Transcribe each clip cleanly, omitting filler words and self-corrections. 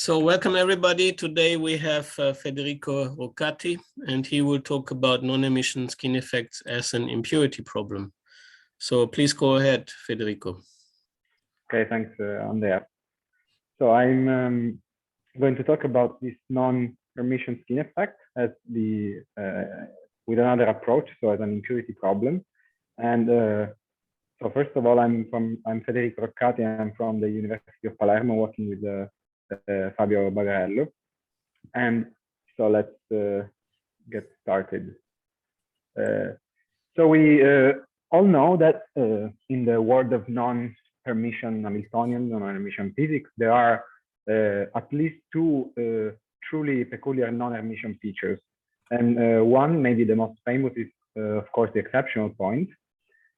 So welcome everybody. Today we have Federico Roccati, and he will talk about non-emission skin effects as an impurity problem. So please go ahead, Federico. Okay, thanks, Andrea. So I'm going to talk about this non-Hermitian skin effect as with another approach, so as an impurity problem. And so first of all, I'm Federico Roccati. I'm from the University of Palermo, working with Fabio Bagarello. And so let's get started. So we all know that in the world of non-Hermitian Hamiltonian, non-Hermitian physics, there are at least two truly peculiar non-Hermitian features. And one, maybe the most famous, is of course the exceptional point,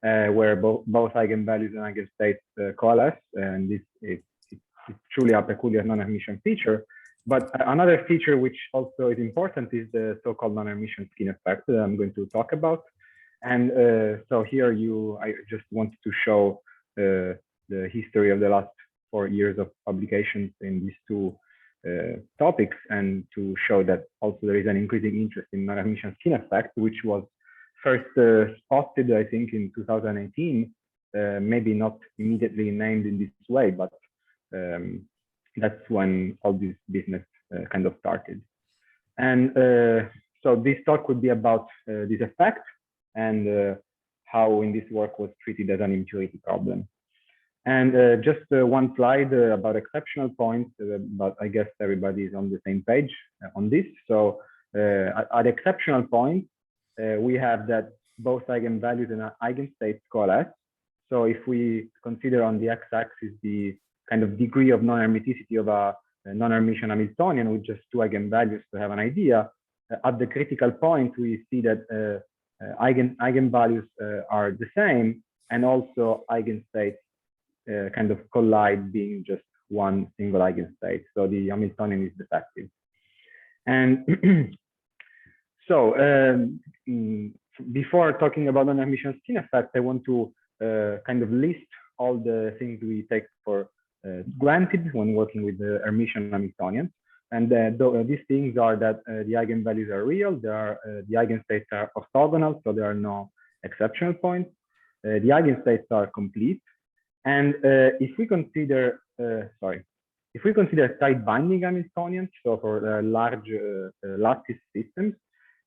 where both eigenvalues and eigenstates coalesce, and this is truly a peculiar non-Hermitian feature. But another feature which also is important is the so-called non-Hermitian skin effect that I'm going to talk about. And so here I just wanted to show the history of the last 4 years of publications in these two topics, and to show that also there is an increasing interest in non-Hermitian skin effect, which was first spotted, I think, in 2018, maybe not immediately named in this way, but that's when all this business kind of started. And so this talk would be about this effect and how in this work was treated as an impurity problem. And just one slide about exceptional points, but I guess everybody is on the same page on this. So at exceptional point, we have that both eigenvalues and eigenstates coalesce. So if we consider on the x-axis the kind of degree of non-hermiticity of a non-Hermitian Hamiltonian with just two eigenvalues to have an idea, at the critical point, we see that eigenvalues are the same, and also eigenstates kind of collide, being just one single eigenstate. So the Hamiltonian is defective. And so before talking about non-Hermitian skin effect, I want to kind of list all the things we take for granted when working with the Hermitian Hamiltonians. And these things are that the eigenvalues are real, the eigenstates are orthogonal, so there are no exceptional points. The eigenstates are complete. And if we consider tight binding Hamiltonians, so for large lattice systems,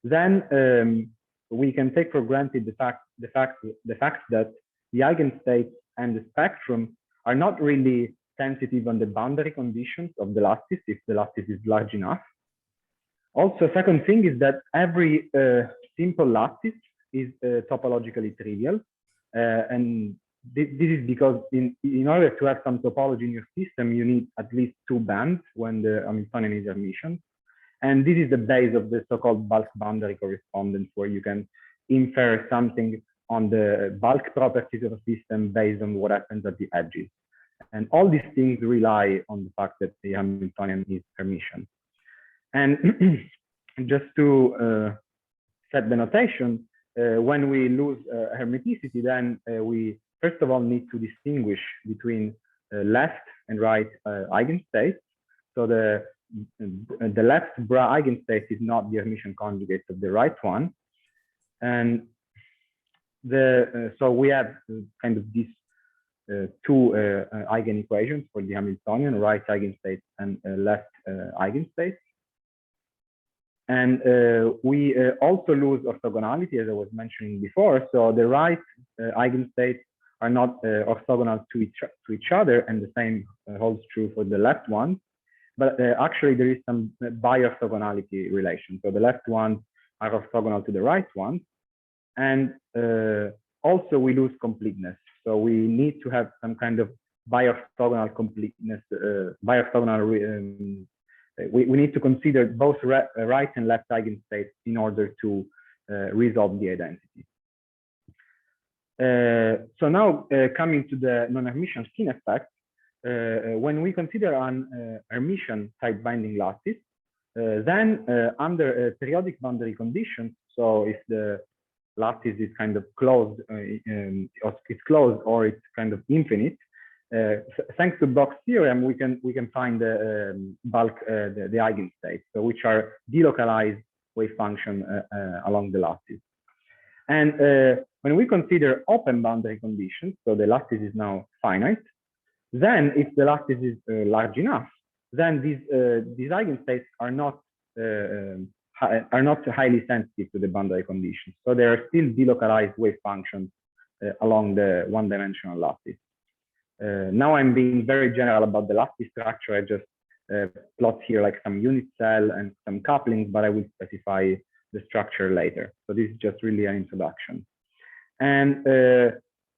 then we can take for granted the fact that the eigenstates and the spectrum are not really sensitive on the boundary conditions of the lattice, if the lattice is large enough. Also, second thing is that every simple lattice is topologically trivial. And this is because in order to have some topology in your system, you need at least two bands when the Hamiltonian is Hermitian. And this is the base of the so-called bulk boundary correspondence, where you can infer something on the bulk properties of a system based on what happens at the edges. And all these things rely on the fact that the Hamiltonian is Hermitian. And just to set the notation, when we lose hermiticity, then we first of all need to distinguish between left and right eigenstates. So the left bra eigenstate is not the Hermitian conjugate of the right one. And so we have kind of these two eigenequations for the Hamiltonian, right eigenstate and left eigenstate. And we also lose orthogonality, as I was mentioning before. So the right eigenstates are not orthogonal to each other, and the same holds true for the left one. But actually, there is some bi-orthogonality relation. So the left ones are orthogonal to the right ones. And also, we lose completeness. So we need to have some kind of bi-orthogonal completeness, we need to consider both right and left eigenstates in order to resolve the identity. So now coming to the non-Hermitian skin effect, when we consider an Hermitian tight binding lattice, then under periodic boundary conditions, so if the lattice is kind of closed, it's closed or it's kind of infinite, thanks to Bloch's theorem, we can find the bulk the eigenstates, so which are delocalized wave function along the lattice. And when we consider open boundary conditions, so the lattice is now finite, then if the lattice is large enough, then these eigenstates are not highly sensitive to the boundary conditions. So they are still delocalized wave functions along the one-dimensional lattice. Now I'm being very general about the lattice structure. I just plot here like some unit cell and some couplings, but I will specify the structure later. So this is just really an introduction. And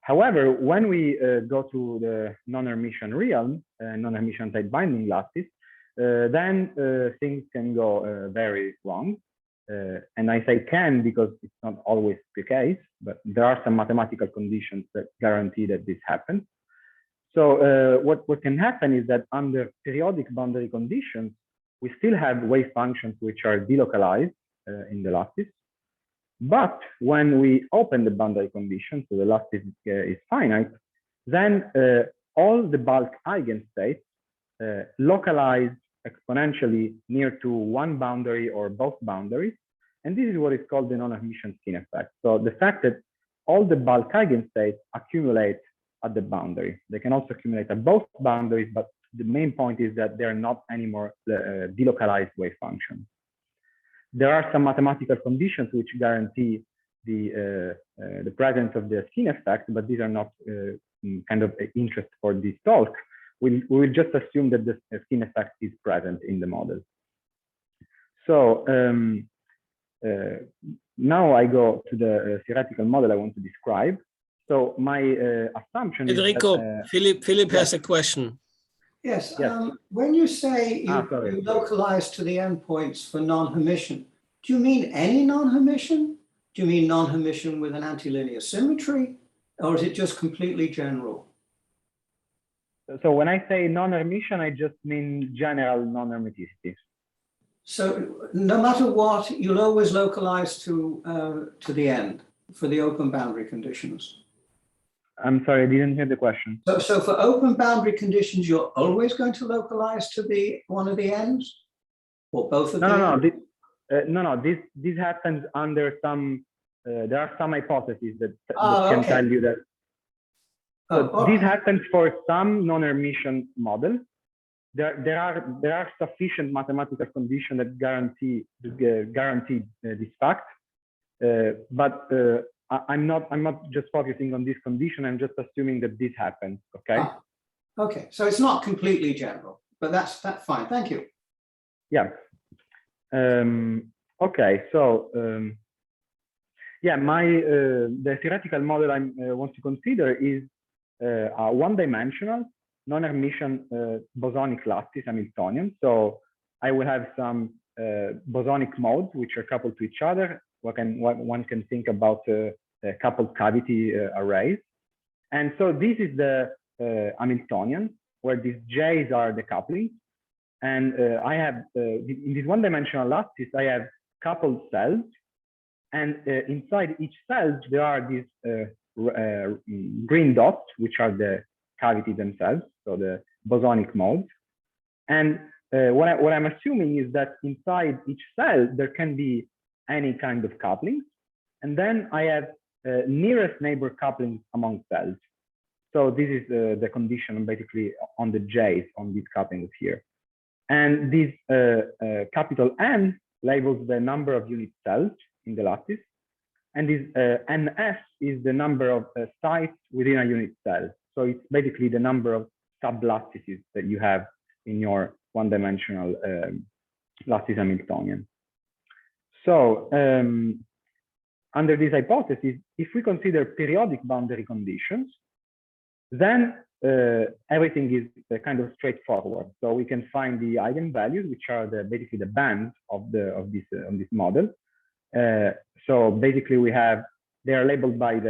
however, when we go to the non-Hermitian realm, non-Hermitian tight binding lattice, then things can go very wrong. And I say can because it's not always the case, but there are some mathematical conditions that guarantee that this happens. So what can happen is that under periodic boundary conditions, we still have wave functions which are delocalized in the lattice. But when we open the boundary condition, so the lattice is finite, then all the bulk eigenstates localize exponentially near to one boundary or both boundaries. And this is what is called the non-Hermitian skin effect. So the fact that all the bulk eigenstates accumulate at the boundary. They can also accumulate at both boundaries, but the main point is that they're not anymore delocalized wave functions. There are some mathematical conditions which guarantee the presence of the skin effect, but these are not kind of interest for this talk. We will just assume that the skin effect is present in the model. So now I go to the theoretical model I want to describe. So my assumption Federico, is that, Philip has a question. Yes. Yes. When you say you localize to the endpoints for non-Hermitian, do you mean any non-Hermitian? Do you mean non-Hermitian with an antilinear symmetry, or is it just completely general? so when I say non-Hermitian, I just mean general non-Hermiticity. So no matter what, you'll always localize to the end for the open boundary conditions. I'm sorry, I didn't hear the question. So for open boundary conditions, you're always going to localize to the one of the ends, or both of them? No. This happens under some. There are some hypotheses that can okay. tell you that. So this right. happens for some non-Hermitian models. There are sufficient mathematical conditions that guarantee this fact, but I'm not just focusing on this condition. I'm just assuming that this happens. Okay. Okay. So it's not completely general, but that's fine. Thank you. Yeah. Okay. So yeah, the theoretical model I want to consider is a one-dimensional non-Hermitian bosonic lattice Hamiltonian. So I will have some bosonic modes which are coupled to each other. One can think about coupled cavity arrays. And so this is the Hamiltonian, where these J's are the couplings. And I have, in this one-dimensional lattice, I have coupled cells. And inside each cell, there are these green dots, which are the cavity themselves, so the bosonic modes. And what I'm assuming is that inside each cell, there can be any kind of couplings. And then I have nearest neighbor couplings among cells. So this is the condition basically on the J's on these couplings here. And this capital N labels the number of unit cells in the lattice. And this NS is the number of sites within a unit cell. So it's basically the number of sub-lattices that you have in your one-dimensional lattice Hamiltonian. So under this hypothesis, if we consider periodic boundary conditions, then everything is kind of straightforward. So we can find the eigenvalues, which are basically the bands of this model. So basically they are labeled by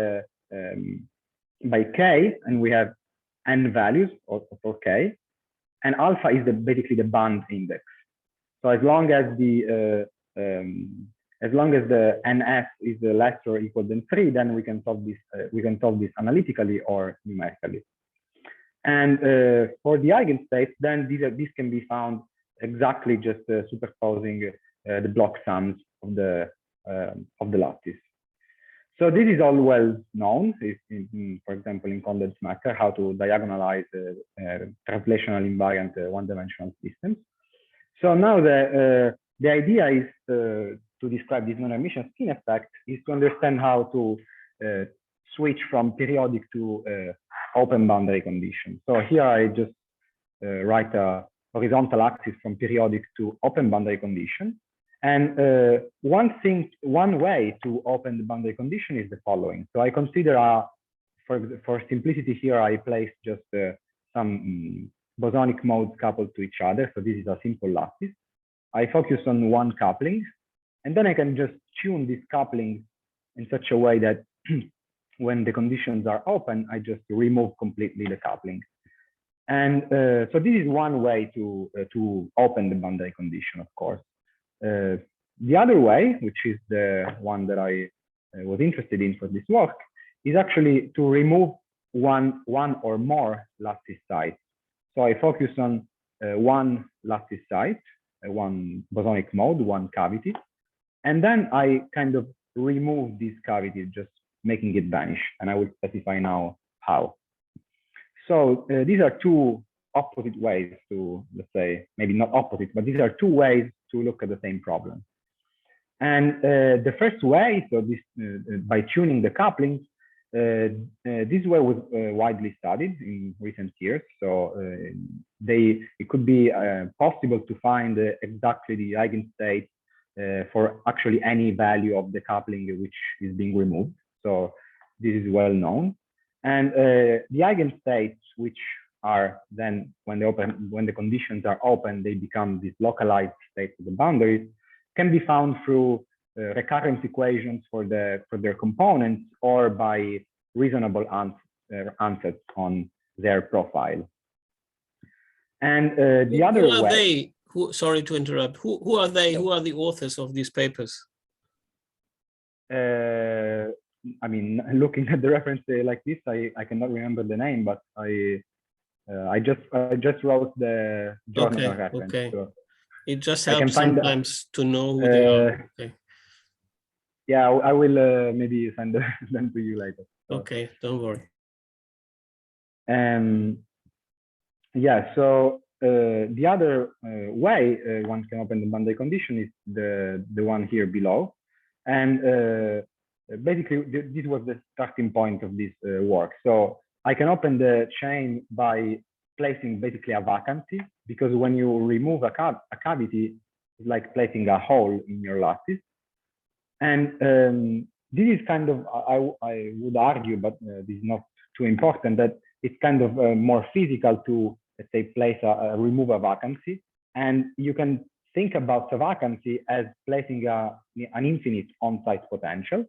k, and we have n values for k, and alpha is basically the band index. So as long as the NF is less or equal than 3, then we can solve this analytically or numerically. And for the eigenstates, then these can be found exactly just superposing the block sums of the lattice. So this is all well known, for example, in Condell's matter, how to diagonalize translational invariant one-dimensional systems. So now the idea is to describe this non-emission skin effect is to understand how to switch from periodic to open boundary conditions. So here I just write a horizontal axis from periodic to open boundary condition. And one way to open the boundary condition is the following. So I consider, for simplicity here, I place just some bosonic modes coupled to each other. So this is a simple lattice. I focus on one coupling, and then I can just tune this coupling in such a way that when the conditions are open, I just remove completely the coupling. And so this is one way to open the boundary condition, of course. The other way, which is the one that I was interested in for this work, is actually to remove one or more lattice sites. So I focus on one lattice site, one bosonic mode, one cavity, and then I kind of remove this cavity, just making it vanish. And I will specify now how. So these are two opposite ways to, let's say, maybe not opposite, but these are two ways to look at the same problem. And the first way, so this by tuning the couplings, this way was widely studied in recent years. So it could be possible to find exactly the eigenstate for actually any value of the coupling which is being removed. So this is well known. And the eigenstates, which are then when the conditions are open, they become these localized states of the boundaries, can be found through recurrence equations for their components or by reasonable answers on their profile. And the other way. Sorry to interrupt. Who are they? Who are the authors of these papers? I mean, looking at the reference like this, I cannot remember the name, but I just wrote the journal reference. Okay. So it just helps sometimes to know who they are. Okay. Yeah, I will maybe send them to you later. So. Okay, don't worry. Yeah, so the other way one can open the boundary condition is the one here below. And basically, this was the starting point of this work. So I can open the chain by placing basically a vacancy, because when you remove a cavity, it's like placing a hole in your lattice. And this is kind of, I would argue, but this is not too important, that it's kind of more physical to, let's say, remove a vacancy. And you can think about a vacancy as placing an infinite on-site potential.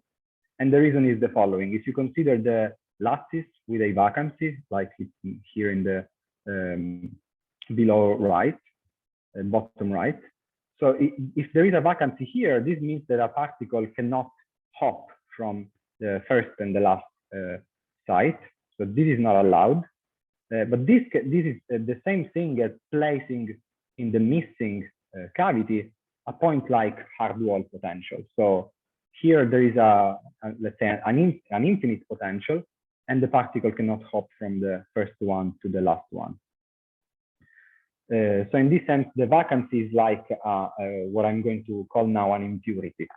And the reason is the following. If you consider the lattice with a vacancy, like here in the below right, bottom right. So if there is a vacancy here, this means that a particle cannot hop from the first and the last site. So this is not allowed. But this is the same thing as placing in the missing cavity a point like hard wall potential. So here there is let's say an infinite potential, and the particle cannot hop from the first one to the last one. So in this sense, the vacancy is like what I'm going to call now an impurity.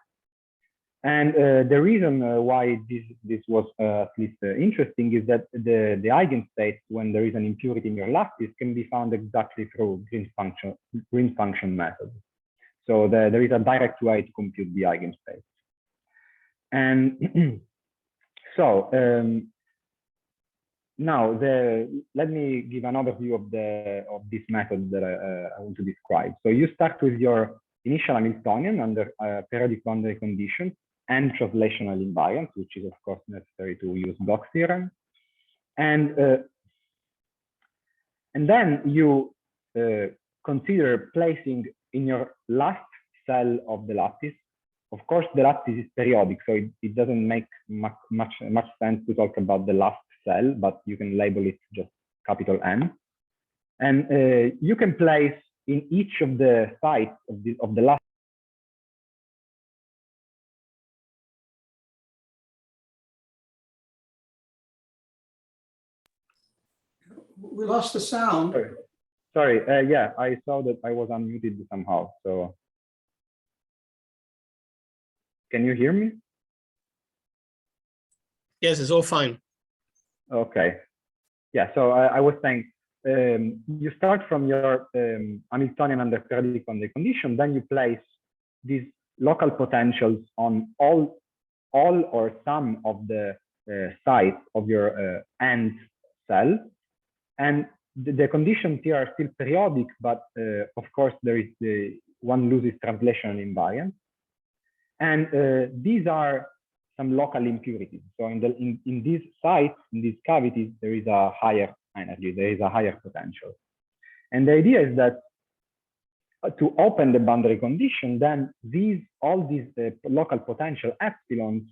And the reason why this was at least interesting is that the eigenstates, when there is an impurity in your lattice, can be found exactly through Green's function method. So there is a direct way to compute the eigenstates. And so now let me give an overview of this method that I want to describe. So you start with your initial Hamiltonian under periodic boundary conditions and translational invariant, which is of course necessary to use Bloch's theorem. And then you consider placing in your last cell of the lattice. Of course, the lattice is periodic, so it doesn't make much sense to talk about the last cell, but you can label it just capital N. And you can place in each of the sites of the last. We lost the sound. Sorry. Yeah, I saw that I was unmuted somehow. So can you hear me? Yes, it's all fine. Okay. Yeah, so I was saying, you start from your Hamiltonian under periodic boundary condition, then you place these local potentials on all or some of the sites of your end cell. And the conditions here are still periodic, but of course there is one loses translational invariance. And these are some local impurities. So in these sites, in these cavities, there is a higher energy, there is a higher potential. And the idea is that to open the boundary condition, then all these local potential epsilons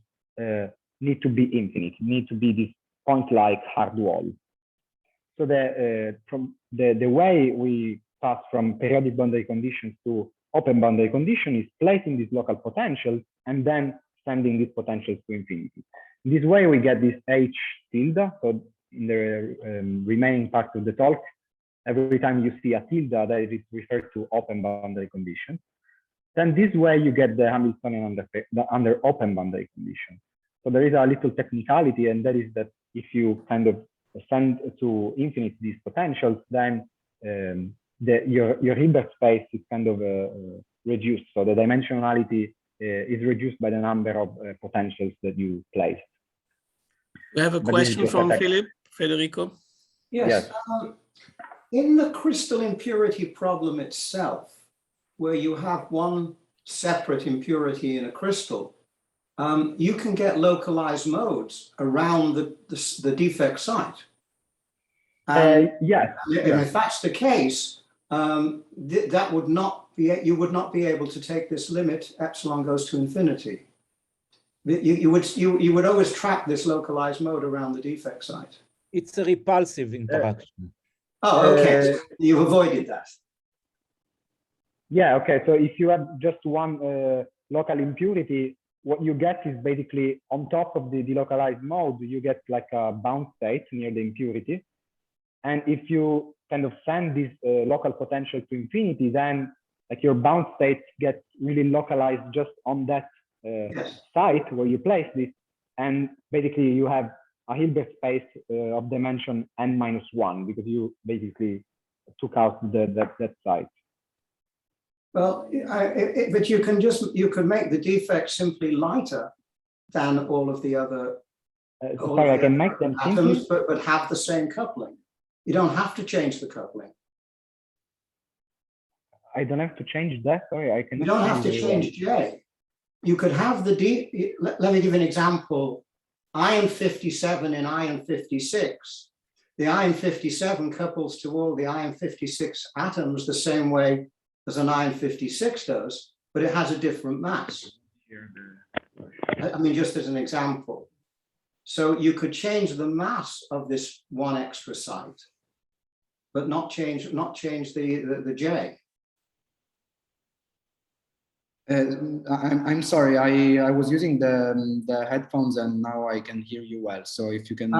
need to be infinite, need to be this point-like hard wall. So the way we pass from periodic boundary conditions to open boundary condition is placing these local potentials and then sending these potentials to infinity. In this way, we get this H tilde. So in the remaining part of the talk, every time you see a tilde, that is referred to open boundary condition. Then this way you get the Hamiltonian under open boundary condition. So there is a little technicality, and that is that if you kind of send to infinite these potentials, then your Hilbert space is kind of reduced. So the dimensionality is reduced by the number of potentials that you place. We have a question from Philip. Federico? Yes. In the crystal impurity problem itself, where you have one separate impurity in a crystal, you can get localized modes around the defect site. Yes. And if that's the case, that would not be, you would not be able to take this limit epsilon goes to infinity. You would always trap this localized mode around the defect site. It's a repulsive interaction. Oh, okay. You avoided that. Yeah, okay. So if you have just one local impurity, what you get is basically on top of the delocalized mode, you get like a bound state near the impurity. And if you kind of send this local potential to infinity, then like your bound state gets really localized just on that site where you place this. And basically you have a Hilbert space of dimension n-1 because you basically took out that site. Well, but you can make the defect simply lighter than all of the other. Sorry, I can make them atoms, but have the same coupling. You don't have to change the coupling. I don't have to change that. Sorry, I can. You don't have to change J. You could have the let me give an example. Iron 57 in iron 56. The iron 57 couples to all the iron 56 atoms the same way as an iron 56 does, but it has a different mass. I mean, just as an example. So you could change the mass of this one extra site, but not change the J. I'm sorry, I was using the headphones and now I can hear you well. So if you can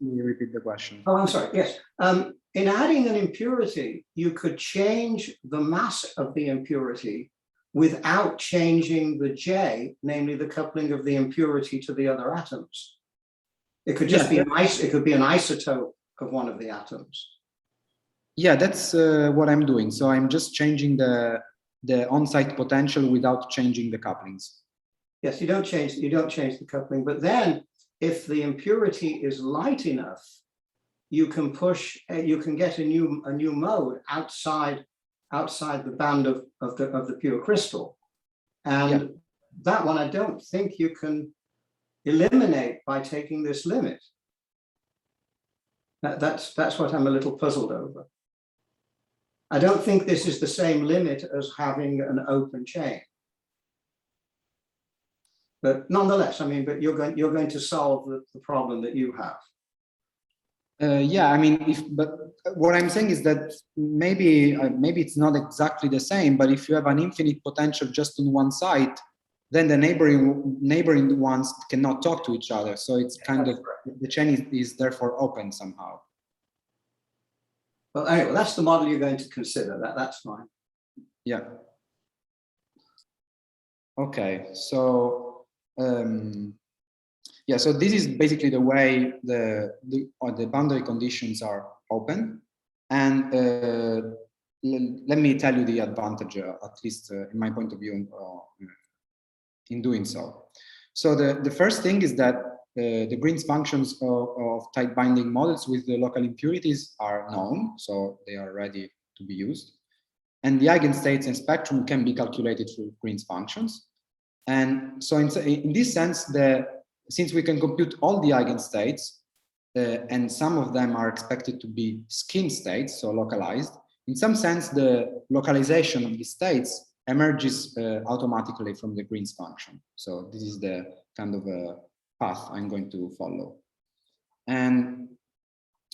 repeat the question. Oh, I'm sorry, yes. In adding an impurity, you could change the mass of the impurity without changing the J, namely the coupling of the impurity to the other atoms. It could just be it could be an isotope of one of the atoms. Yeah, that's what I'm doing. So I'm just changing the on-site potential without changing the couplings. Yes, you don't change the coupling, but then if the impurity is light enough, you can get a new mode outside the band of the pure crystal. And that one I don't think you can eliminate by taking this limit. That's what I'm a little puzzled over. I don't think this is the same limit as having an open chain. But nonetheless, I mean, but you're going to solve the problem that you have. Yeah, I mean, but what I'm saying is that maybe it's not exactly the same, but if you have an infinite potential just on one side, then the neighboring ones cannot talk to each other. So it's kind of, the chain is therefore open somehow. Well, anyway, that's the model you're going to consider. That's fine. Yeah. Okay, so yeah, so this is basically the way the boundary conditions are open, and let me tell you the advantage, at least in my point of view, in doing so. So the first thing is that the Green's functions of tight binding models with the local impurities are known, so they are ready to be used. And the eigenstates and spectrum can be calculated through Green's functions. And so in this sense, since we can compute all the eigenstates, and some of them are expected to be skin states, so localized, in some sense, the localization of the states emerges automatically from the Green's function. So this is the kind of path I'm going to follow. And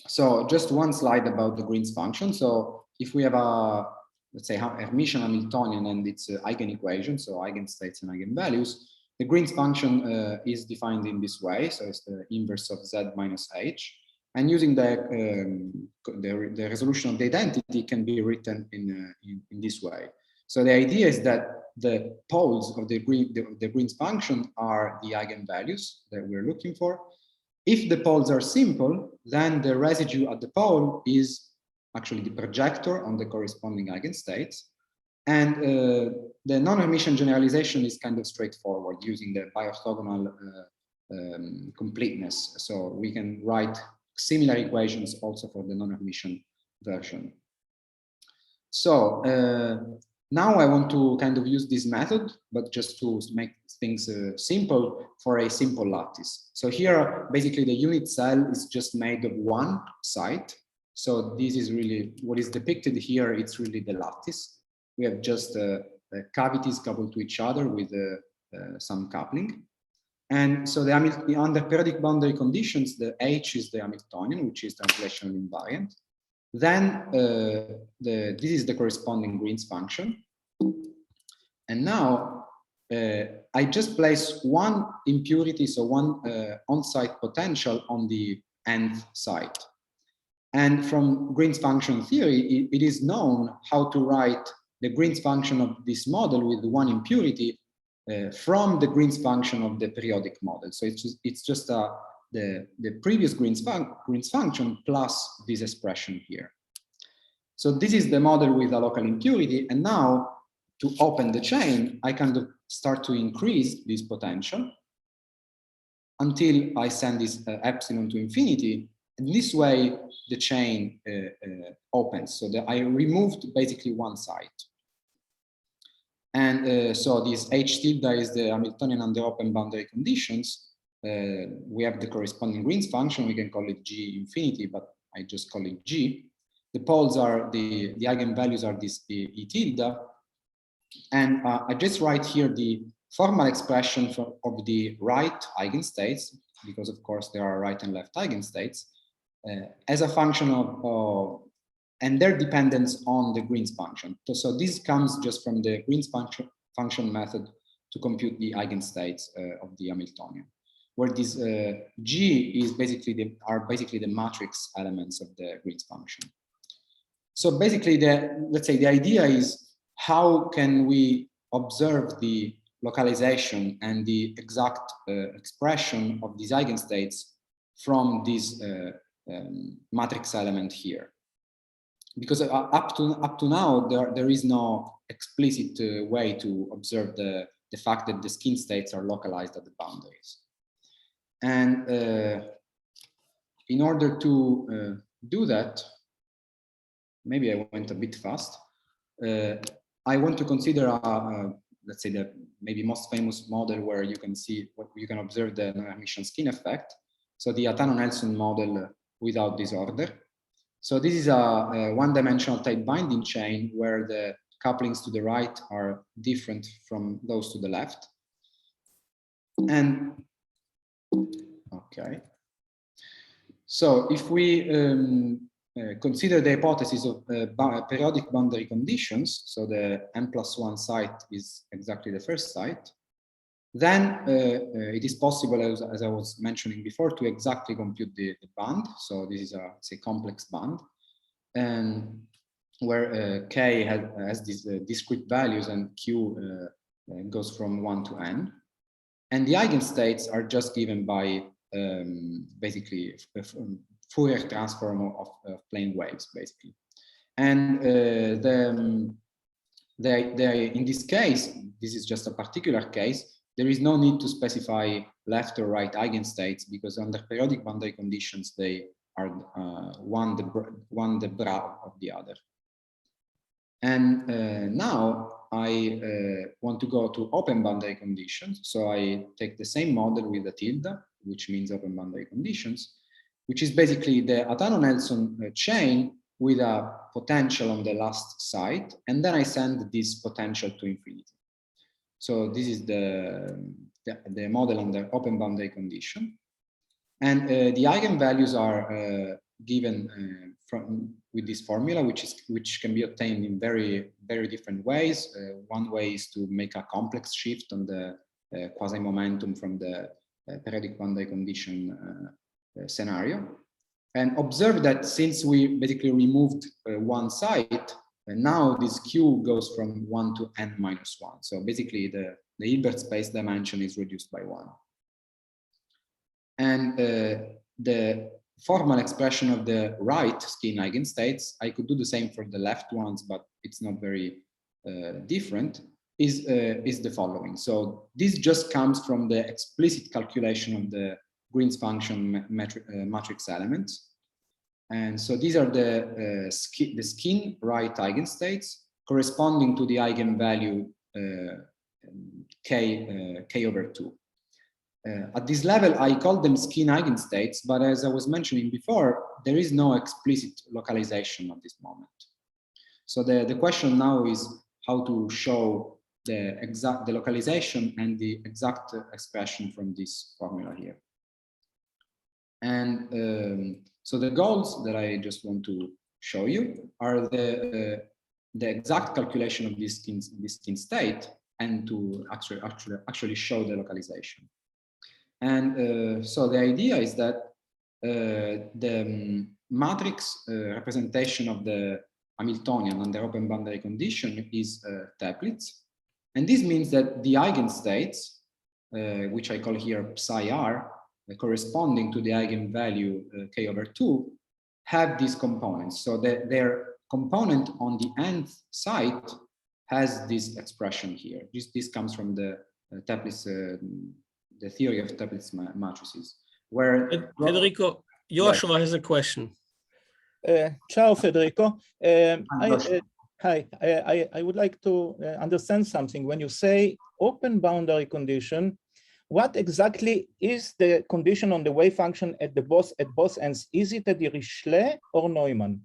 so just one slide about the Green's function. So if we have a, let's say, Hermitian Hamiltonian and its eigenequation, so eigenstates and eigenvalues, the Green's function is defined in this way. So it's the inverse of z minus h. And using the resolution of the identity can be written in this way. So the idea is that the poles of the Green's function are the eigenvalues that we're looking for. If the poles are simple, then the residue at the pole is actually the projector on the corresponding eigenstates. And the non-Hermitian generalization is kind of straightforward using the bi-orthogonal completeness. So we can write similar equations also for the non-Hermitian version. So now I want to kind of use this method, but just to make things simple for a simple lattice. So here, basically the unit cell is just made of one side. So this is really what is depicted here. It's really the lattice. We have just cavities coupled to each other with some coupling. And so under periodic boundary conditions, the H is the Hamiltonian, which is translational invariant. Then this is the corresponding Green's function. And now I just place one impurity, so one on-site potential on the nth site. And from Green's function theory, it is known how to write the Green's function of this model with one impurity from the Green's function of the periodic model. So it's just the previous Green's function plus this expression here. So this is the model with a local impurity. And now to open the chain, I kind of start to increase this potential until I send this epsilon to infinity. And this way, the chain opens. So that I removed basically one side. And so this H tilde is the Hamiltonian under open boundary conditions. We have the corresponding Green's function. We can call it G infinity, but I just call it G. The poles are the eigenvalues are this E tilde. And I just write here the formal expression of the right eigenstates, because of course there are right and left eigenstates, as a function of and their dependence on the Green's function. So this comes just from the Green's function method to compute the eigenstates of the Hamiltonian, where this G is basically the matrix elements of the Green's function. So basically, let's say the idea is how can we observe the localization and the exact expression of these eigenstates from this matrix element here. Because up to now, there is no explicit way to observe the fact that the skin states are localized at the boundaries. And in order to do that, maybe I went a bit fast. I want to consider, let's say, the maybe most famous model where you can see what you can observe the non-Hermitian skin effect. So the Atono-Nelson model without disorder. So this is a one-dimensional tight binding chain where the couplings to the right are different from those to the left. And okay. So if we consider the hypothesis of periodic boundary conditions, so the n+1 site is exactly the first site, then it is possible, as I was mentioning before, to exactly compute the band. So this is a complex band, and where k has these discrete values and q goes from 1 to n. And the eigenstates are just given by basically a Fourier transform of plane waves, basically. And in this case, this is just a particular case, there is no need to specify left or right eigenstates, because under periodic boundary conditions, they are one the bra of the other. And now I want to go to open boundary conditions. So I take the same model with the tilde, which means open boundary conditions, which is basically the Atono-Nelson chain with a potential on the last site. And then I send this potential to infinity. So this is the model under open boundary condition. And the eigenvalues are given with this formula, which can be obtained in very different ways. One way is to make a complex shift on the quasi-momentum from the periodic boundary condition scenario. And observe that since we basically removed one site, now this Q goes from 1 to n-1. So basically the Hilbert space dimension is reduced by 1. And the formal expression of the right skin eigenstates, I could do the same for the left ones, but it's not very different, is the following. So this just comes from the explicit calculation of the Green's function matrix elements. And so these are the skin right eigenstates corresponding to the eigenvalue k over 2. At this level, I call them skin eigenstates, but as I was mentioning before, there is no explicit localization at this moment. So the question now is how to show the localization and the exact expression from this formula here. And so the goals that I just want to show you are the exact calculation of this skin state and to actually show the localization. And so the idea is that the matrix representation of the Hamiltonian under open boundary condition is Toeplitz. And this means that the eigenstates, which I call here psi r, corresponding to the eigenvalue k over 2, have these components. So that their component on the nth site has this expression here. This comes from the Toeplitz, the theory of Toeplitz matrices. Where Federico, Joshua has a question. Ciao, Federico. Hi, I would like to understand something. When you say open boundary condition, what exactly is the condition on the wave function at both ends? Is it a Dirichlet or Neumann?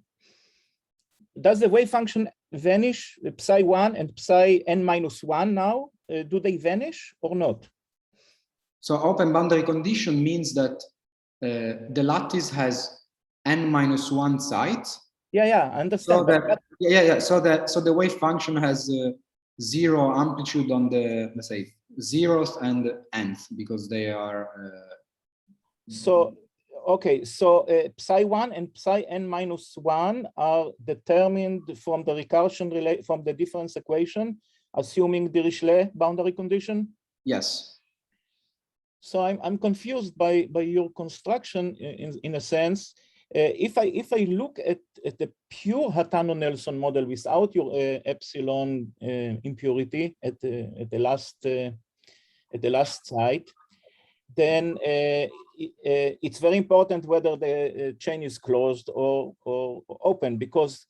Does the wave function vanish, psi 1 and psi n-1 now? Do they vanish or not? So open boundary condition means that the lattice has n-1 sites. Yeah, I understand. So so the wave function has zero amplitude on the, let's say, 0th and nth, because they are. So, okay, so psi 1 and psi n-1 are determined from the recursion from the difference equation, assuming Dirichlet boundary condition? Yes. So I'm confused by your construction in a sense. If I look at the pure Atono-Nelson model without your epsilon impurity at the last site, then it's very important whether the chain is closed or open, because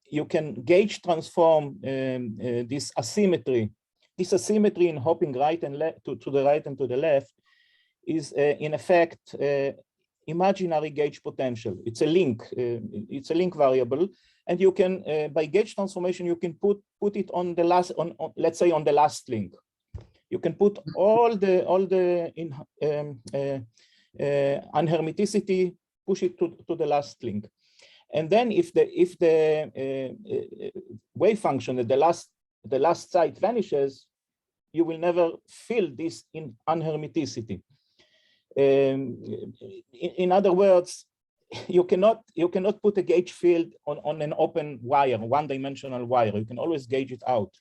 you can gauge transform this asymmetry. This asymmetry in hopping right and left to the right and to the left is in effect imaginary gauge potential. It's a link. It's a link variable, and you can by gauge transformation you can put it on the last let's say on the last link. You can put all the unhermiticity push it to the last link. And then if the wave function at the last site vanishes, you will never fill this in unhermeticity. In other words, you cannot put a gauge field on an open wire, one-dimensional wire. You can always gauge it out,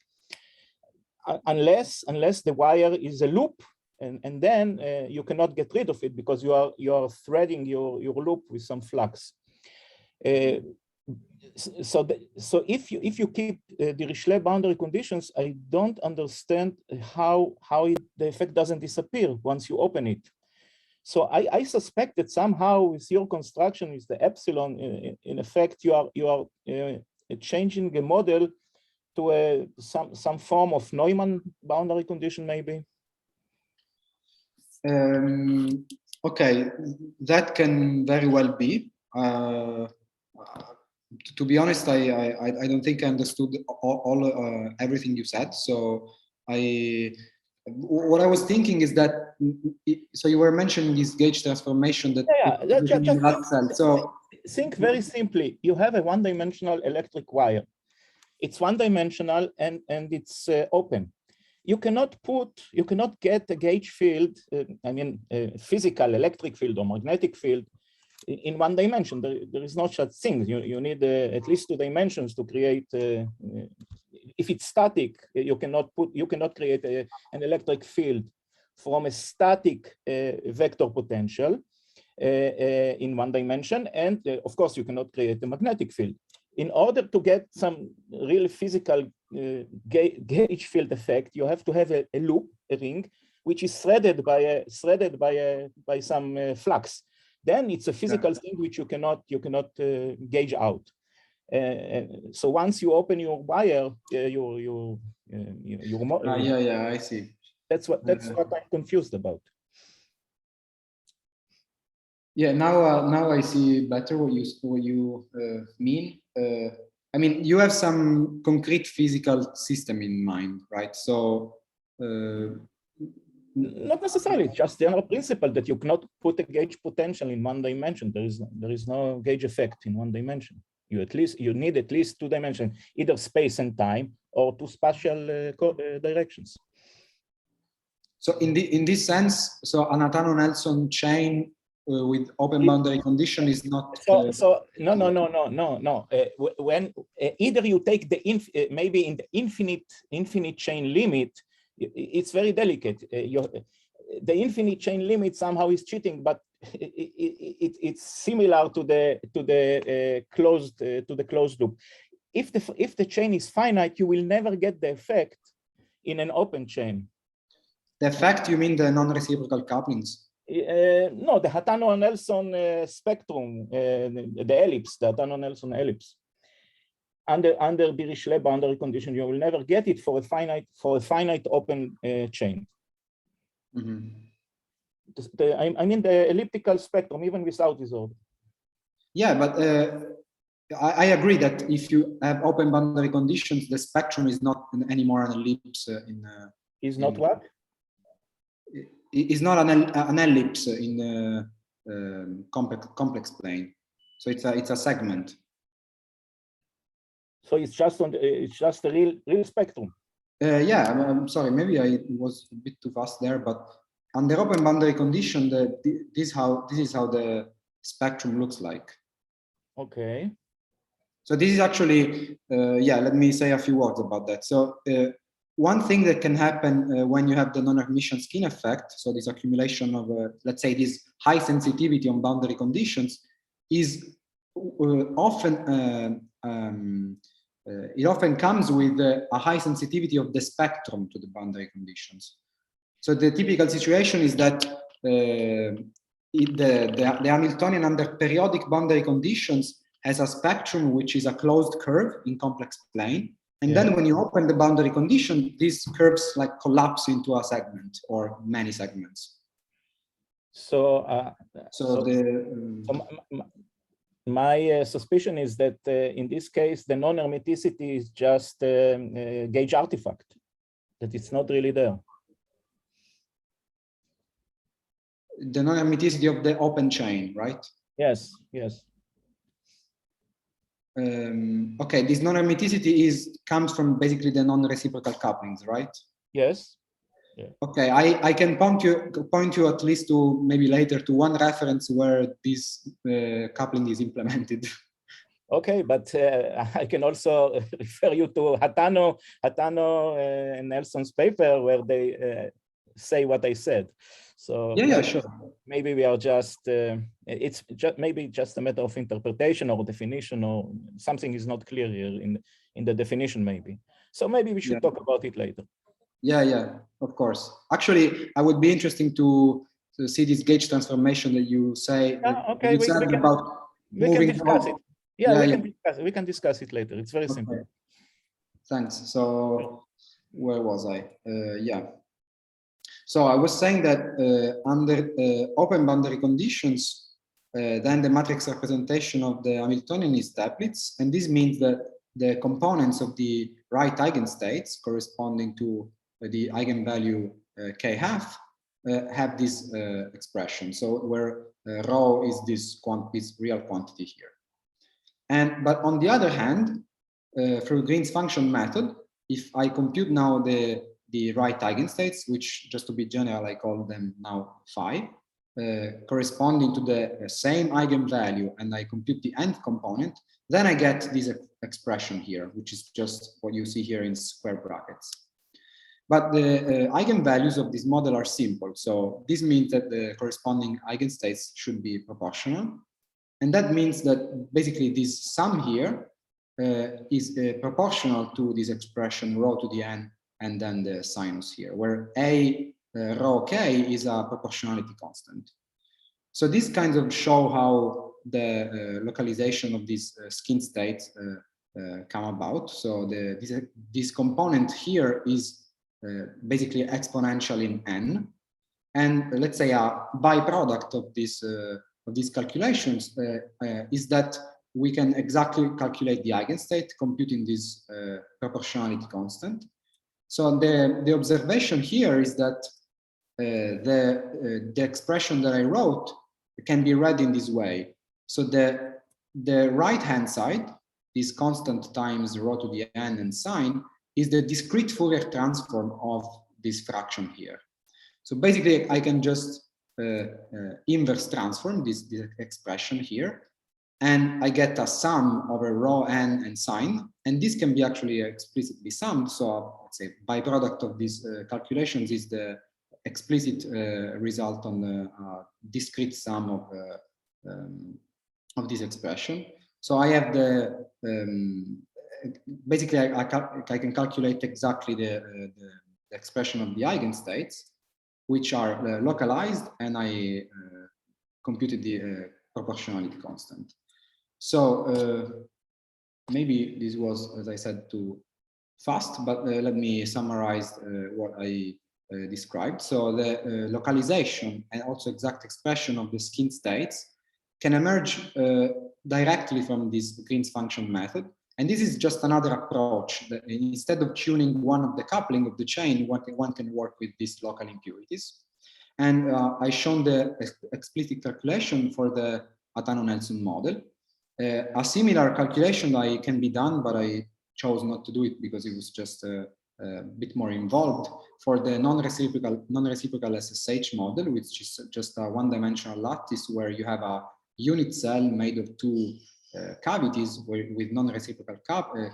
unless the wire is a loop, and then you cannot get rid of it because you are threading your loop with some flux. So if you keep the Dirichlet boundary conditions, I don't understand how the effect doesn't disappear once you open it. So I suspect that somehow with your construction, with the epsilon, in effect, you are changing the model to some form of Neumann boundary condition, maybe. Okay, that can very well be. To be honest, I don't think I understood everything you said. So what I was thinking is that, so you were mentioning this gauge transformation that so think very simply. You have a one-dimensional electric wire. It's one-dimensional and it's open. You cannot get a gauge field, physical electric field or magnetic field in one dimension. There is no such thing. You need at least 2 dimensions to create. If it's static, you cannot create an electric field from a static vector potential in one dimension, and of course you cannot create a magnetic field. In order to get some real physical gauge field effect, you have to have a loop, a ring, which is threaded by some flux. Then it's a physical thing which you cannot gauge out. So once you open your wire, your yeah, I see. That's what I'm confused about. Yeah, now I see better what you mean. I mean, you have some concrete physical system in mind, right? So not necessarily, just general principle that you cannot put a gauge potential in one dimension. There is no gauge effect in one dimension. You need at least 2 dimensions, either space and time or 2 spatial directions. So in this sense, so an Atono-Nelson chain with open boundary condition is not. No. When either you take the maybe in the infinite chain limit, it's very delicate. The infinite chain limit somehow is cheating, but it's similar to the closed loop. If the chain is finite, you will never get the effect in an open chain. The effect, you mean the non-reciprocal couplings? No, the Atono-Nelson spectrum, the ellipse, the Atono-Nelson ellipse. Under Dirichlet boundary condition, you will never get it for a finite open chain. Mm-hmm. I mean the elliptical spectrum, even without disorder. Yeah, but I agree that if you have open boundary conditions, the spectrum is not anymore an ellipse. Is not what? Is not an ellipse in complex plane. So it's a segment. So it's just a real spectrum. Yeah, I'm sorry, maybe I was a bit too fast there, but under open boundary condition, this is how the spectrum looks like. Okay. So this is actually, yeah, let me say a few words about that. So one thing that can happen when you have the non-Hermitian skin effect, so this accumulation of, let's say, this high sensitivity on boundary conditions, is often, it often comes with a high sensitivity of the spectrum to the boundary conditions. So the typical situation is that the Hamiltonian under periodic boundary conditions has a spectrum which is a closed curve in complex plane. And then when you open the boundary condition, these curves like collapse into a segment or many segments. So, my suspicion is that in this case, the non-hermiticity is just a gauge artifact, that it's not really there. The non-hermiticity of the open chain, right? Yes, yes. Okay, this non-hermeticity comes from basically the non-reciprocal couplings, right? Yes. Yeah. Okay, I can point you at least to maybe later to one reference where this coupling is implemented. Okay, but I can also refer you to Atono and Nelson's paper where they say what I said. So yeah, sure. Maybe we are just it's maybe just a matter of interpretation or definition, or something is not clear here in the definition maybe. So maybe we should talk about it later. Yeah, of course. Actually, I would be interesting to see this gauge transformation that you say. Okay, we can discuss it. We can discuss it later. It's very simple. Thanks. So where was I? Yeah. So I was saying that under open boundary conditions, then the matrix representation of the Hamiltonian is Toeplitz, and this means that the components of the right eigenstates corresponding to the eigenvalue k half have this expression. So where rho is this real quantity here. But on the other hand, through Green's function method, if I compute now the right eigenstates, which just to be general, I call them now phi, corresponding to the same eigenvalue, and I compute the nth component, then I get this expression here, which is just what you see here in square brackets. But the eigenvalues of this model are simple. So this means that the corresponding eigenstates should be proportional. And that means that basically this sum here is proportional to this expression rho to the n and then the sinus here, where a rho k is a proportionality constant. So these kinds of show how the localization of these skin states come about. So this component here is basically exponential in n, and let's say a byproduct of these calculations is that we can exactly calculate the eigenstate computing this proportionality constant. So the observation here is that the expression that I wrote can be read in this way. So the right hand side, this constant times rho to the n and sine, is the discrete Fourier transform of this fraction here. So basically I can just inverse transform this expression here, and I get a sum over rho n and sine, and this can be actually explicitly summed. So let's say byproduct of these calculations is the explicit result on the discrete sum of this expression. So I have the basically I can calculate exactly the expression of the eigenstates, which are localized, and I computed the proportionality constant. So maybe this was, as I said, too fast, but let me summarize what I described. So the localization and also exact expression of the skin states can emerge directly from this Green's function method. And this is just another approach that instead of tuning one of the coupling of the chain, one can work with these local impurities. And I shown the explicit calculation for the Atono-Nelson model. A similar calculation can be done, but I chose not to do it because it was just a bit more involved for the non-reciprocal SSH model, which is just a one-dimensional lattice where you have a unit cell made of two cavities with non-reciprocal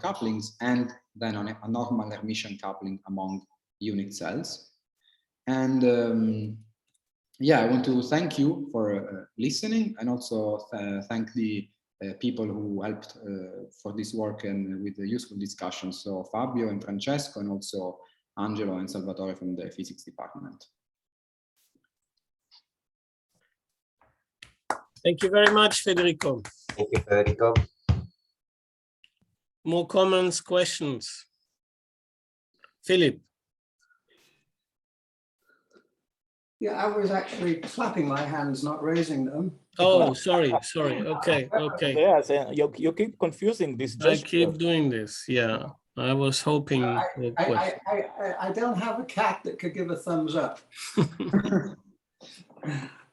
couplings, and then a normal Hermitian coupling among unit cells. And yeah, I want to thank you for listening, and also thank the people who helped for this work and with the useful discussions. So Fabio and Francesco, and also Angelo and Salvatore from the physics department. Thank you very much, Federico. Thank you, Federico. More comments, questions? Philip. Yeah, I was actually clapping my hands, not raising them. Oh, sorry. Okay. Yes, you keep confusing this gesture. I keep doing this. Yeah, I was hoping. I don't have a cat that could give a thumbs up.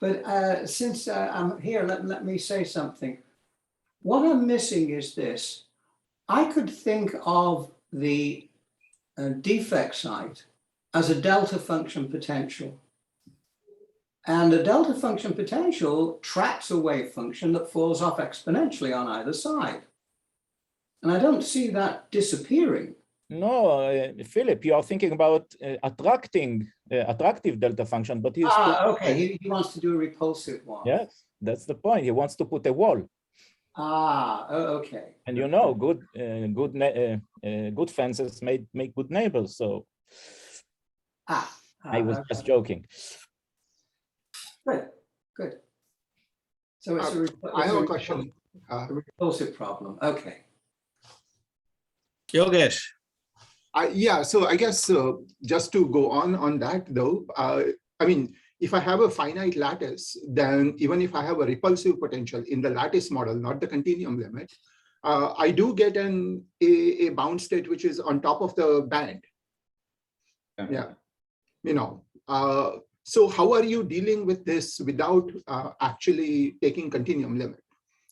But since I'm here, let me say something. What I'm missing is this. I could think of the defect site as a delta function potential. And a delta function potential tracks a wave function that falls off exponentially on either side. And I don't see that disappearing. No, Philip, you are thinking about attractive delta function, but he's okay. He wants to do a repulsive one. Yes, that's the point. He wants to put a wall. Okay. And you know, good fences make good neighbors. So I was just joking. Good. So it's I have a question. A repulsive problem. Okay. Yogesh. Yeah, so I guess just to go on that though, I mean, if I have a finite lattice, then even if I have a repulsive potential in the lattice model, not the continuum limit, I do get a bound state which is on top of the band. Yeah, you know. So how are you dealing with this without actually taking continuum limit?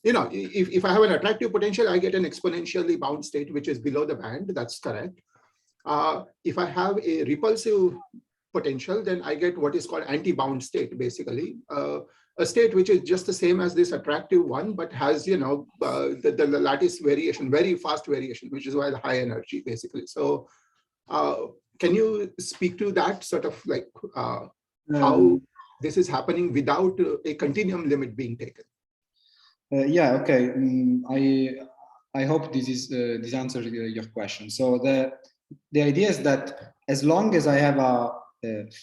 You know, if I have an attractive potential, I get an exponentially bound state which is below the band. That's correct. If I have a repulsive potential, then I get what is called anti-bound state, basically. A state which is just the same as this attractive one, but has, you know, the lattice variation, very fast variation, which is why the high energy, basically. So can you speak to that sort of like how this is happening without a continuum limit being taken? Yeah, okay. I hope this answers your question. So the idea is that as long as I have a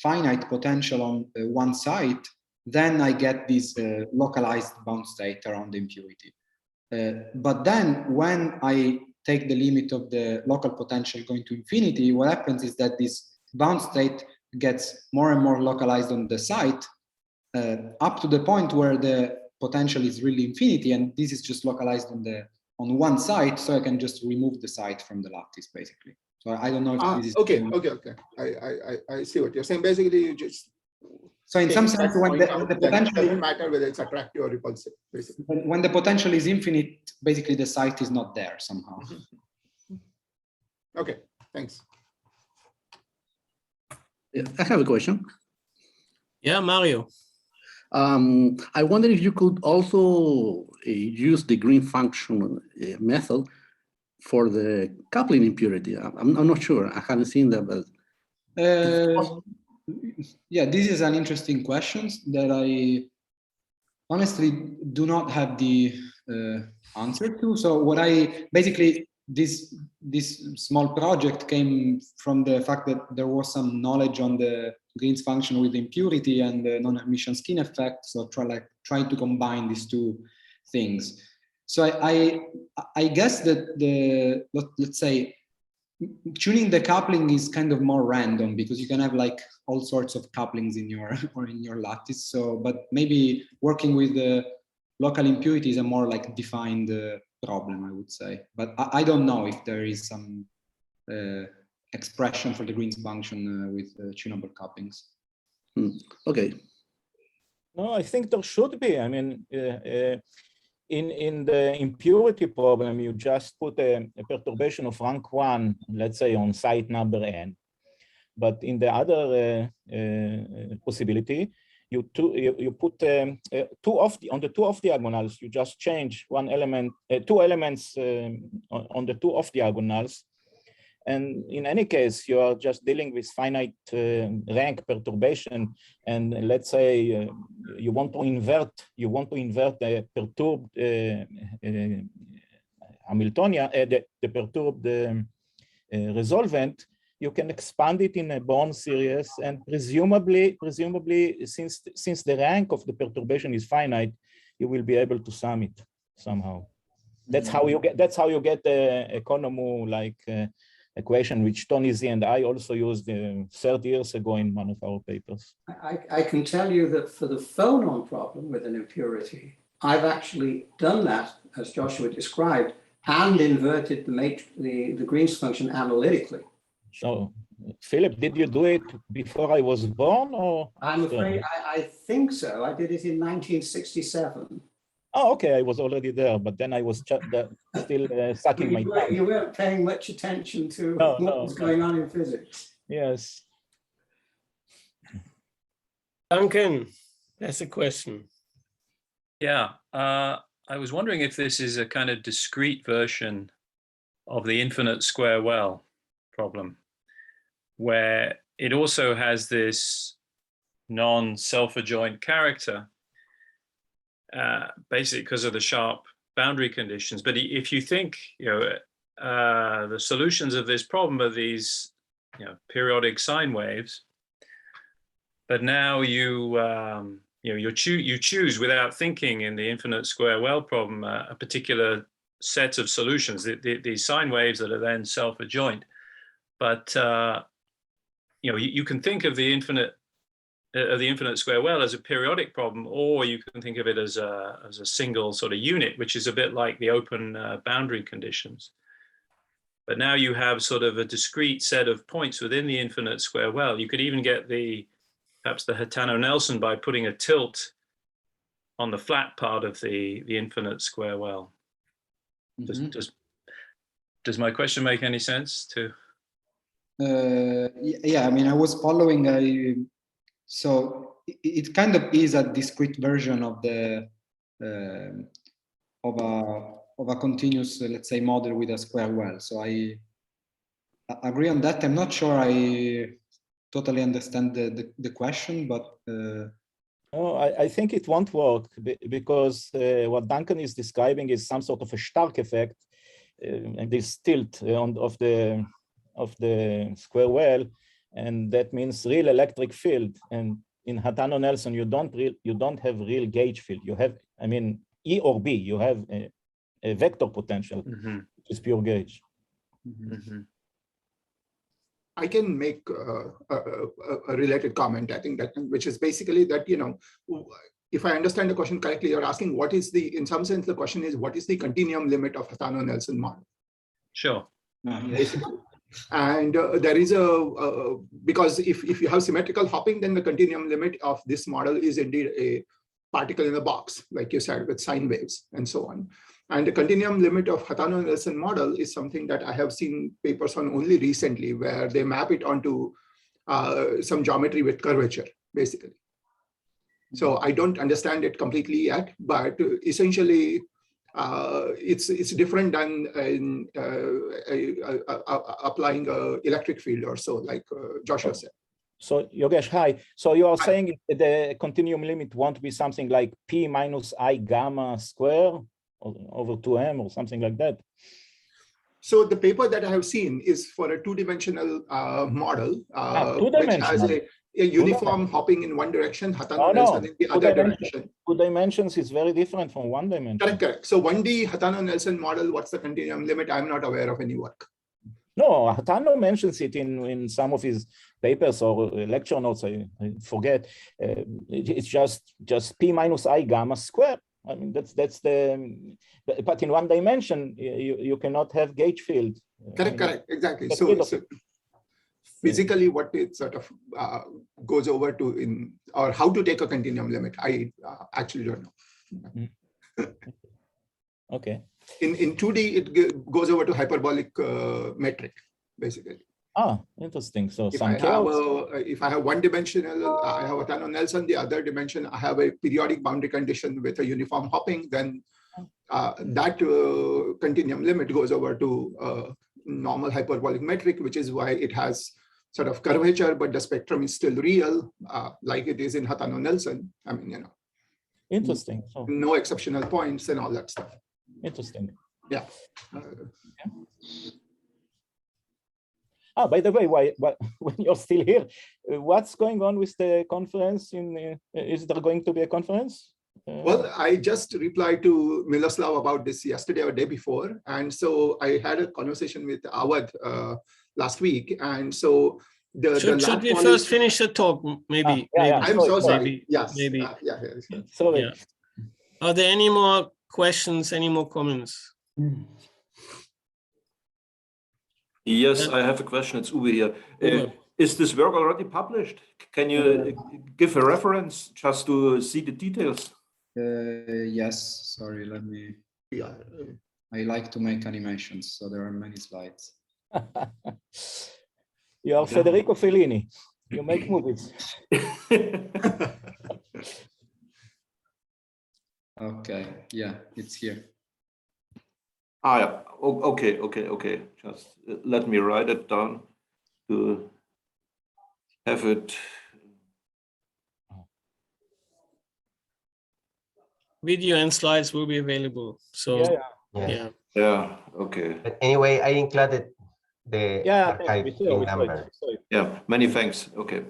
finite potential on one site, then I get this localized bound state around the impurity. But then when I take the limit of the local potential going to infinity, what happens is that this bound state gets more and more localized on the site up to the point where the potential is really infinity, and this is just localized on one site, so I can just remove the site from the lattice, basically. So I don't know if this is okay. I see what you're saying. Basically, you just so in some sense when the potential doesn't matter whether it's attractive or repulsive. Basically, when the potential is infinite, basically the site is not there somehow. Okay, thanks. I have a question. Yeah, Mario. I wonder if you could also use the green function method for the coupling impurity. I'm not sure. I haven't seen that, but yeah, this is an interesting question that I honestly do not have the answer to. So what I basically this small project came from the fact that there was some knowledge on the Green's function with impurity and the non-Hermitian skin effect. So trying to combine these two things. So I guess that let's say tuning the coupling is kind of more random because you can have like all sorts of couplings in your lattice. So, but maybe working with the local impurity is a more like defined problem, I would say. But I don't know if there is some expression for the Green's function with tunable couplings. Okay. No, I think there should be. I mean, in the impurity problem, you just put a perturbation of rank 1, let's say on site number n. But in the other possibility, you put on the two off diagonals, you just change one element, two elements on the two off diagonals. And in any case, you are just dealing with finite rank perturbation. And let's say you want to invert the perturbed Hamiltonian, the perturbed resolvent. You can expand it in a Born series, and presumably, since the rank of the perturbation is finite, you will be able to sum it somehow. That's how you get the Economo like equation, which Tony Z and I also used 30 years ago in one of our papers. I can tell you that for the phonon problem with an impurity, I've actually done that, as Joshua described, and inverted the Green's function analytically. So, Philip, did you do it before I was born, or? I'm afraid I think so. I did it in 1967. Oh, okay, I was already there, but then I was still sucking my thumb. You weren't paying much attention to No, what was going on in physics. Yes. Duncan, that's a question. Yeah, I was wondering if this is a kind of discrete version of the infinite square well problem, where it also has this non-self-adjoint character, basically because of the sharp boundary conditions. But if you think, the solutions of this problem are these, periodic sine waves, but now you choose without thinking in the infinite square well problem a particular set of solutions, these sine waves that are then self-adjoint. But you can think of the infinite square well as a periodic problem, or you can think of it as a single sort of unit, which is a bit like the open boundary conditions. But now you have sort of a discrete set of points within the infinite square well. You could even get perhaps the Atono-Nelson by putting a tilt on the flat part of the infinite square well. Does my question make any sense to? Yeah, I mean, I was following. So it kind of is a discrete version of the of a continuous, let's say, model with a square well. So I agree on that. I'm not sure I totally understand the question, but I think it won't work because what Duncan is describing is some sort of a Stark effect, and this tilt of the square well, and that means real electric field. And in Atono-Nelson, you don't have real gauge field. You have, I mean, E or B. You have a vector potential, which is pure gauge. I can make a related comment, I think, which is basically that, if I understand the question correctly, you're asking what is in some sense, the question is, what is the continuum limit of Atono-Nelson model? Sure. Basically. And there is because if you have symmetrical hopping, then the continuum limit of this model is indeed a particle in a box, like you said, with sine waves and so on. And the continuum limit of Atono-Nelson model is something that I have seen papers on only recently, where they map it onto some geometry with curvature, basically. So I don't understand it completely yet, but essentially it's different than applying an electric field or so, like Joshua said. So Yogesh, hi. So you are saying the continuum limit won't be something like P minus I gamma square over 2m or something like that? So the paper that I have seen is for a two-dimensional model, which has a uniform hopping in one direction, Atono-Nelson in the other direction. 2 dimensions is very different from 1 dimension. Correct. So 1D Atono-Nelson model, what's the continuum limit? I'm not aware of any work. No, Atono mentions it in some of his papers or lecture notes, I forget. It's just P minus I gamma square. I mean, that's but in 1 dimension, you cannot have gauge field. Correct, exactly. So physically, what it sort of goes over to or how to take a continuum limit, I actually don't know. Okay. In 2D, it goes over to hyperbolic metric, basically. Ah, interesting. So if I have one dimensional, I have a Atono-Nelson, the other dimension, I have a periodic boundary condition with a uniform hopping, then that continuum limit goes over to normal hyperbolic metric, which is why it has sort of curvature, but the spectrum is still real, like it is in Atono-Nelson. I mean, interesting. So, no exceptional points and all that stuff. Interesting. Yeah. By the way, when you're still here, what's going on with the conference? Is there going to be a conference? Well, I just replied to Miloslav about this yesterday or day before. And so I had a conversation with Awad last week. And so should we first finish the talk? Maybe. I'm so sorry. Maybe, yes. Maybe. Sorry. Yeah. Are there any more questions, any more comments? Yes, I have a question. It's Uwe here. Uwe. Is this work already published? Can you give a reference just to see the details? Yes, sorry, let me. Yeah. I like to make animations, so there are many slides. You are Federico Fellini. You make movies. Okay, yeah, it's here. Ah, yeah. Okay. Just let me write it down to have it. Video and slides will be available. So Yeah. Okay. But anyway, I included the archive link number. Yeah. Many thanks. Okay.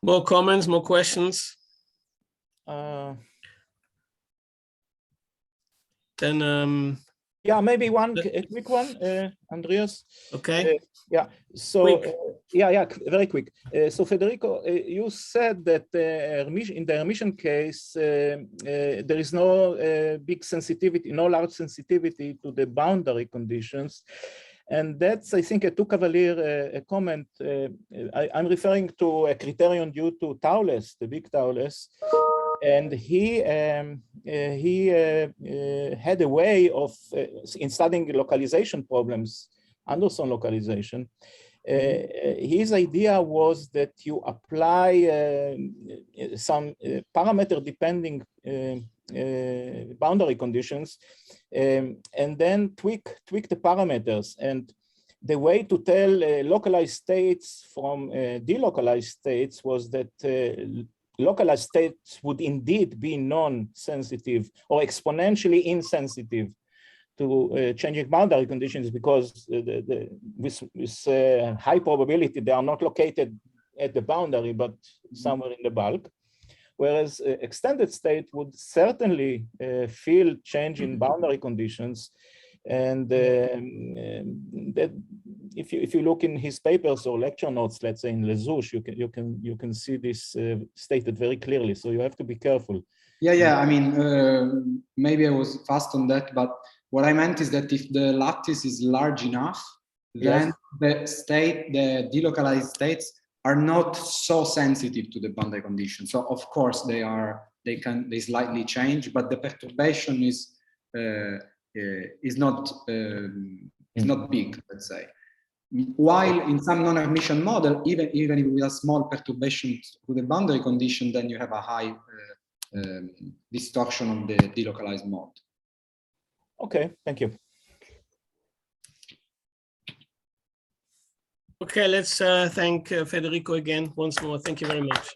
More comments, more questions? Then yeah, maybe one a quick one, Andreas. Okay. Yeah. So very quick. So Federico, you said that in the Hermitian case, there is no big sensitivity, no large sensitivity to the boundary conditions. And that's, I think, a too cavalier a comment. I'm referring to a criterion due to Thouless, the big Thouless. And he had a way of, in studying localization problems, Anderson localization, his idea was that you apply some parameter-depending boundary conditions and then tweak the parameters. And the way to tell localized states from delocalized states was that localized states would indeed be non-sensitive or exponentially insensitive to changing boundary conditions because with high probability they are not located at the boundary but somewhere in the bulk. Whereas extended state would certainly feel change in boundary conditions, and that if you look in his papers or lecture notes, let's say in Lesouche, you can see this stated very clearly. So you have to be careful. Yeah. I mean, maybe I was fast on that, but what I meant is that if the lattice is large enough, then the delocalized states are not so sensitive to the boundary condition. So of course they slightly change, but the perturbation is not big, let's say. While in some non-Hermitian model, even with a small perturbation to the boundary condition, then you have a high distortion of the delocalized mode. Okay, thank you. Okay, let's thank Federico again once more. Thank you very much.